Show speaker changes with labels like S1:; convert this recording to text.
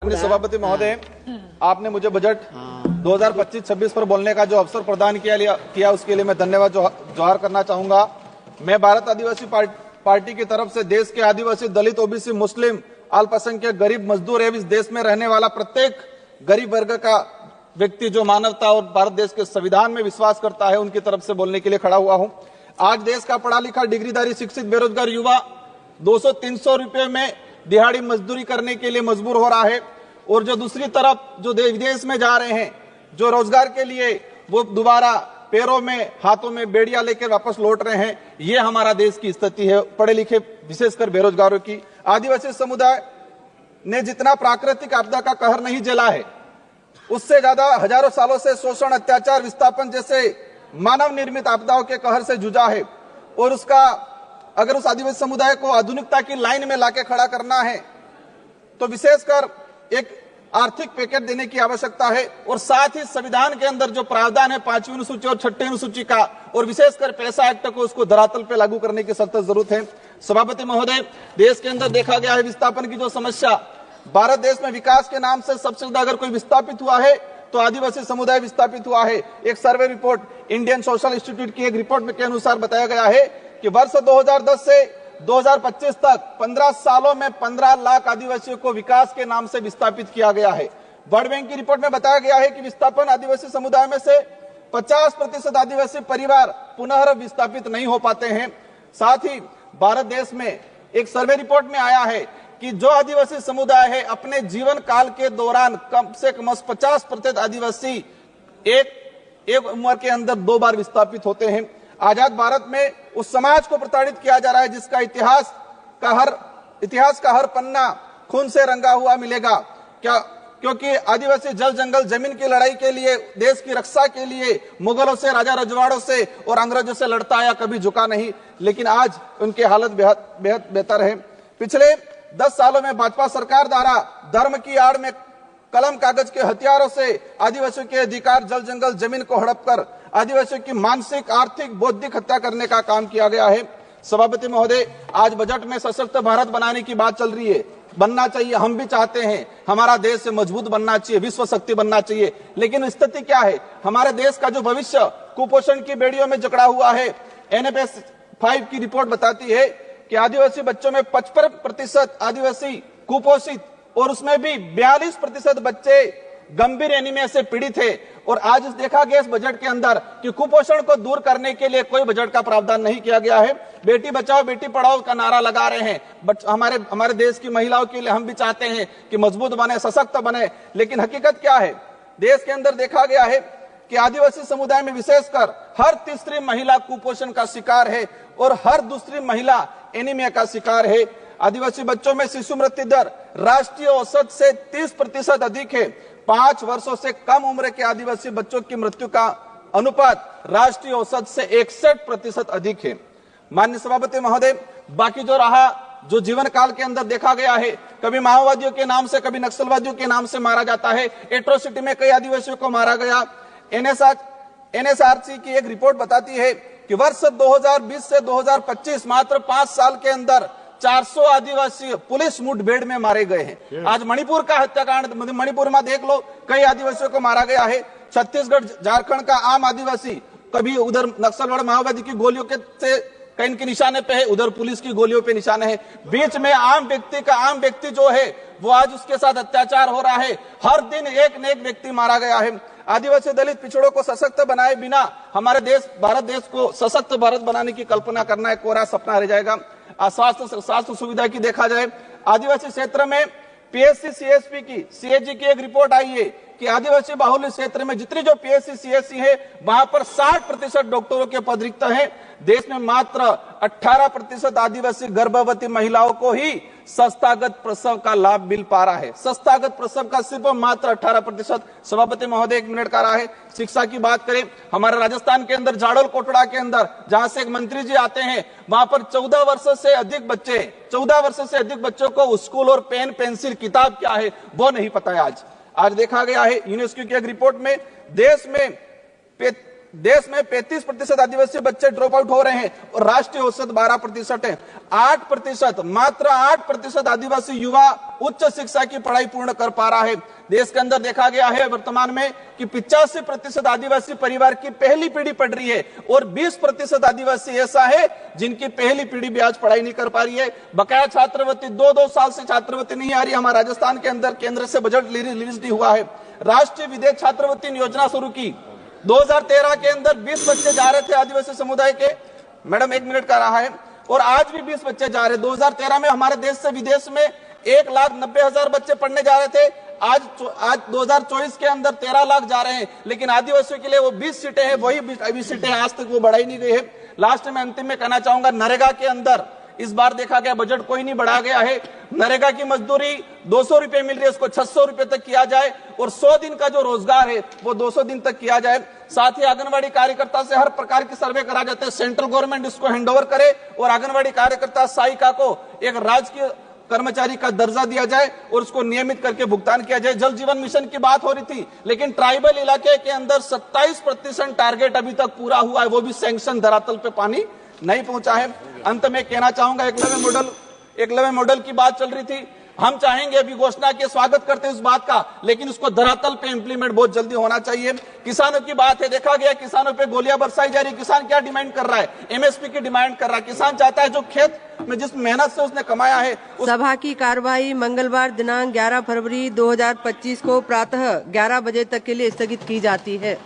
S1: माननीय सभापति महोदय, आपने मुझे बजट 2025-26 पर बोलने का जो अवसर प्रदान किया उसके लिए मैं धन्यवाद जोहार करना चाहूंगा। मैं भारत आदिवासी पार्टी की तरफ से देश के आदिवासी, दलित, ओबीसी, मुस्लिम, अल्पसंख्यक, गरीब, मजदूर एवं इस देश में रहने वाला प्रत्येक गरीब वर्ग का व्यक्ति जो मानवता और भारत देश के संविधान में विश्वास करता है, उनकी तरफ से बोलने के लिए खड़ा हुआ हूं। आज देश का पढ़ा लिखा, डिग्रीधारी, शिक्षित, बेरोजगार युवा 200-300 रुपए में दिहाड़ी मजदूरी करने के लिए मजबूर हो रहा है, और जो दूसरी तरफ जो विदेश में जा रहे हैं, जो रोजगार के लिए वो दोबारा पैरों में, हाथों में बेड़ियां लेकर वापस लौट रहे हैं। ये हमारा देश की स्थिति है, पढ़े लिखे विशेषकर बेरोजगारों की। आदिवासी समुदाय ने जितना प्राकृतिक आपदा का कहर नहीं झेला है, उससे ज्यादा हजारों सालों से शोषण, अत्याचार, विस्थापन जैसे मानव निर्मित आपदाओं के कहर से जूझा है। और उसका अगर उस आदिवासी समुदाय को आधुनिकता की लाइन में लाके खड़ा करना है तो विशेषकर एक आर्थिक पैकेज देने की आवश्यकता है, और साथ ही संविधान के अंदर जो प्रावधान है 5वीं अनुसूची और 6ठी अनुसूची का, और विशेषकर पैसा एक्ट को उसको धरातल पे लागू करने की सख्त जरूरत है। सभापति महोदय, देश के अंदर देखा गया है विस्थापन की जो समस्या, भारत देश में विकास के नाम से सबसे ज्यादा अगर कोई विस्थापित हुआ है तो आदिवासी समुदाय विस्थापित हुआ है। एक survey report Indian social institute की एक रिपोर्ट के अनुसार बताया गया है कि वर्ष 2010 से 2025 तक 15 सालों में 15 लाख आदिवासियों को विकास के नाम से विस्थापित किया गया है। वर्ल्ड बैंक की रिपोर्ट में बताया गया है कि विस्थापन आदिवासी समुदाय में से 50% आदिवासी परिवार पुनः विस्थापित नहीं हो पाते हैं। साथ ही भारत देश में एक सर्वे रिपोर्ट में आया है कि जो आदिवासी समुदाय है अपने जीवन काल के दौरान कम से कम 50% आदिवासी एक उम्र के अंदर 2 बार विस्थापित होते हैं। आजाद भारत में उस समाज को प्रताड़ित किया जा रहा है जिसका इतिहास का हर पन्ना खून से रंगा हुआ मिलेगा। क्योंकि आदिवासी जल जंगल जमीन की लड़ाई के लिए, देश की रक्षा के लिए मुगलों से, राजा रजवाड़ों से और अंग्रेजों से लड़ता आया, कभी झुका नहीं। लेकिन आज उनकी हालत बेहद बेहतर है। पिछले 10 सालों में भाजपा सरकार द्वारा धर्म की आड़ में कलम कागज के हथियारों से आदिवासियों के अधिकार, जल जंगल जमीन को हड़प कर आदिवासियों की मानसिक, आर्थिक, बौद्धिक हत्या करने का काम किया गया है। सभापति महोदय, आज बजट में सशक्त भारत बनाने की बात चल रही है। बनना चाहिए, हम भी चाहते हैं, हमारा देश मजबूत बनना चाहिए, विश्व शक्ति बनना चाहिए। लेकिन स्थिति क्या है? हमारे देश का जो भविष्य कुपोषण की बेड़ियों में जकड़ा हुआ है। NFS 5 की रिपोर्ट बताती है कि आदिवासी बच्चों में 55% आदिवासी कुपोषित, और उसमें भी 42% बच्चे गंभीर एनीमिया से पीड़ित है। और आज देखा गया इस बजट के अंदर कि कुपोषण को दूर करने के लिए कोई बजट का प्रावधान नहीं किया गया है। बेटी बचाओ बेटी पढ़ाओ का नारा लगा रहे हैं, बट हमारे देश की महिलाओं के लिए हम भी चाहते हैं कि मजबूत बने, सशक्त बने। लेकिन हकीकत क्या है? देश के अंदर देखा गया है कि आदिवासी समुदाय में विशेषकर हर तीसरी महिला कुपोषण का शिकार है और हर दूसरी महिला एनीमिया का शिकार है। आदिवासी बच्चों में शिशु मृत्यु दर राष्ट्रीय औसत से 30% अधिक है। 5 वर्षों से कम उम्र के आदिवासी बच्चों की मृत्यु का अनुपात राष्ट्रीय औसत से 61% अधिक है। माननीय सभापति महोदय, बाकी जो रहा, जो जीवन काल के अंदर देखा गया है, कभी माओवादियों के नाम से, कभी नक्सलवादियों के नाम से मारा जाता है। एट्रोसिटी में कई आदिवासियों को मारा गया। NSRC की एक रिपोर्ट बताती है कि वर्ष 2020 से 2025 मात्र 5 साल के अंदर 400 आदिवासी पुलिस मुठभेड़ में मारे गए हैं। आज मणिपुर का हत्याकांड, मणिपुर में देख लो, कई आदिवासियों को मारा गया है। छत्तीसगढ़, झारखंड का आम आदिवासी कभी उधर नक्सलवाद माओवादी की गोलियों के से कहीं के निशाने पे है, उधर पुलिस की गोलियों पे निशाने है। बीच में आम व्यक्ति जो है वो आज उसके साथ अत्याचार हो रहा है। हर दिन एक न एक व्यक्ति मारा गया है। आदिवासी, दलित, पिछड़ों को सशक्त बनाए बिना हमारे देश, भारत देश को सशक्त भारत बनाने की कल्पना करना एक कोरा सपना रह जाएगा। स्वास्थ्य सुविधा की देखा जाए, आदिवासी क्षेत्र में PSC CSP की, CAG की एक रिपोर्ट आई है कि आदिवासी बाहुल्य क्षेत्र में जितनी जो PSC CSC है वहां पर 60% डॉक्टरों के पद रिक्त हैं। देश में मात्र 18% आदिवासी गर्भवती महिलाओं को ही संस्थागत प्रसव का लाभ मिल पा रहा है। संस्थागत प्रसव का सिर्फ मात्र 18%। सभापति महोदय, 1 मिनट का रहा है। शिक्षा की बात करें, हमारे राजस्थान के अंदर जाडोल कोटड़ा के अंदर जहां से एक मंत्री जी आते हैं, वहां पर 14 वर्ष से अधिक बच्चों को स्कूल और पेन पेंसिल किताब क्या है वो नहीं पता है। आज देखा गया है यूनेस्को की एक रिपोर्ट में देश में देश में 35% आदिवासी बच्चे ड्रॉप आउट हो रहे हैं और राष्ट्रीय औसत 12% है। 8%, मात्र 8% आदिवासी युवा उच्च शिक्षा की पढ़ाई पूर्ण कर पा रहा है। देश के अंदर देखा गया है वर्तमान में कि 85% आदिवासी परिवार की पहली पीढ़ी पढ़ रही है और 20% आदिवासी ऐसा है जिनकी पहली पीढ़ी भी आज पढ़ाई नहीं कर पा रही है। बकाया छात्रवृत्ति 2 साल से छात्रवृत्ति नहीं आ रही। हमारे राजस्थान के अंदर केंद्र से बजट रिलीज नहीं हुआ है। राष्ट्रीय विदेश छात्रवृत्ति योजना शुरू की 2013 के अंदर 20 बच्चे जा रहे थे आदिवासी समुदाय के, मैडम 1 मिनट का रहा है, और आज भी 20 बच्चे जा रहे। 2013 में हमारे देश से विदेश में 1,90,000 बच्चे पढ़ने जा रहे थे। आज 2024 के अंदर 13 लाख जा रहे हैं, लेकिन आदिवासियों के लिए वो 20 सीटें हैं, वही 20 सीटें आज तक वो बढ़ाई नहीं गई है। लास्ट में अंतिम में कहना चाहूंगा, नरेगा के अंदर इस बार देखा गया बजट कोई नहीं बढ़ा गया है। नरेगा की मजदूरी 200 रुपए मिल रही है, उसको 600 रुपए तक किया जाए और 100 दिन का जो रोजगार है वो 200 दिन तक किया जाए। साथ ही आंगनवाड़ी कार्यकर्ता से हर प्रकार की सर्वे करा जाते हैं, सेंट्रल गवर्नमेंट इसको हैंडओवर करे और आंगनवाड़ी कार्यकर्ता सहायिका को एक राजकीय कर्मचारी का दर्जा दिया जाए और उसको नियमित करके भुगतान किया जाए। जल जीवन मिशन की बात हो रही थी, लेकिन ट्राइबल इलाके के अंदर 27% टारगेट अभी तक पूरा हुआ है, वो भी सैंक्शन धरातल पे पानी नहीं पहुंचा है। अंत में कहना चाहूंगा, एकलव्य मॉडल की बात चल रही थी। हम चाहेंगे, अभी घोषणा के स्वागत करते हैं इस बात का, लेकिन उसको धरातल पे इंप्लीमेंट बहुत जल्दी होना चाहिए। किसानों की बात है, देखा गया किसानों पे गोलियां बरसाई जा रही। किसान क्या डिमांड कर रहा है? एमएसपी की डिमांड कर रहा है। किसान चाहता है जो खेत में जिस मेहनत से उसने कमाया है।
S2: सभा की कार्यवाही मंगलवार दिनांक 11 फरवरी 2025 को प्रातः 11 बजे तक के लिए स्थगित की जाती है।